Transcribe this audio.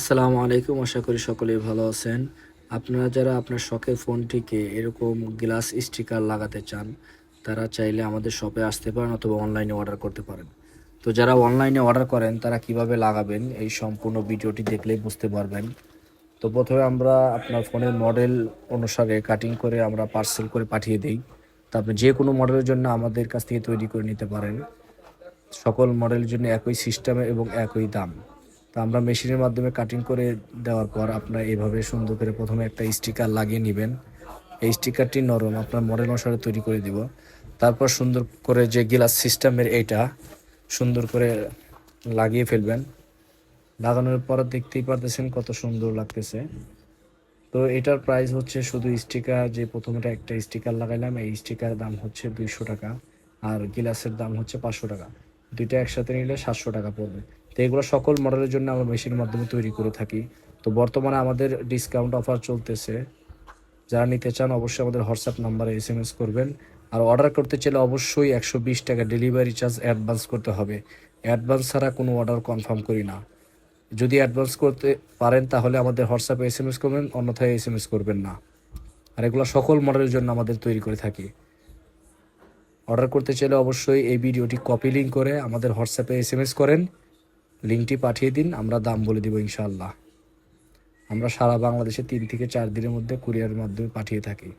আসসালামু আলাইকুম। আশা করি সকলেই ভালো আছেন। আপনারা যারা আপনার শখের ফোনটিকে এরকম গ্লাস স্টিকার লাগাতে চান, তারা চাইলে আমাদের শপে আসতে পারেন অথবা অনলাইনে অর্ডার করতে পারেন। তো যারা অনলাইনে অর্ডার করেন তারা কিভাবে লাগাবেন এই সম্পূর্ণ ভিডিওটি দেখলেই বুঝতে পারবেন। তো প্রথমে আমরা আপনার ফোনের মডেল অনুসারে কাটিং করে আমরা পার্সেল করে পাঠিয়ে দেই। তো আপনি যে কোনো মডেলের জন্য আমাদের কাছ থেকে তৈরি করে নিতে পারেন। সকল মডেলের জন্য একই সিস্টেমে এবং একই দাম। তো আমরা মেশিনের মাধ্যমে কাটিং করে দেওয়ার পর আপনার এভাবে সুন্দর করে প্রথমে একটা স্টিকার লাগিয়ে নেবেন। এই স্টিকারটি নরম আপনার মডেল অনুসারে তৈরি করে দিব। তারপর সুন্দর করে যে গ্লাস সিস্টেমের এইটা সুন্দর করে লাগিয়ে ফেলবেন। লাগানোর পর দেখতেই পারতেছেন কত সুন্দর লাগতেছে। তো এটার প্রাইস হচ্ছে শুধু স্টিকার, যে প্রথমে একটা স্টিকার লাগাইলাম এই স্টিকারের দাম হচ্ছে 200 টাকা, আর গ্লাসের দাম হচ্ছে 500 টাকা। দুইটা একসাথে নিলে 700 টাকা পড়বে। তো এগুলো সকল মডেলের জন্য আমরা মেশিনের মাধ্যমে তৈরি করে থাকি। তো বর্তমানে আমাদের ডিসকাউন্ট অফার চলতেছে। যারা নিতে চান অবশ্যই আমাদের হোয়াটসঅ্যাপ নাম্বারে SMS করবেন। আর অর্ডার করতে চাইলে অবশ্যই 120 টাকা ডেলিভারি চার্জ অ্যাডভান্স করতে হবে। অ্যাডভান্স ছাড়া কোনো অর্ডার কনফার্ম করি না। যদি অ্যাডভান্স করতে পারেন তাহলে আমাদের হোয়াটসঅ্যাপে SMS করবেন, অন্যথায় SMS করবেন না। আর এগুলো সকল মডেলের জন্য আমাদের তৈরি করে থাকি। অর্ডার করতে চাইলে অবশ্যই এই ভিডিওটি কপি লিঙ্ক করে আমাদের হোয়াটসঅ্যাপে SMS করেন, লিঙ্কটি পাঠিয়ে দিন, আমরা দাম বলে দিব ইনশাআল্লাহ। আমরা সারা বাংলাদেশে 3 থেকে 4 দিনের মধ্যে কুরিয়ারের মাধ্যমে পাঠিয়ে থাকি।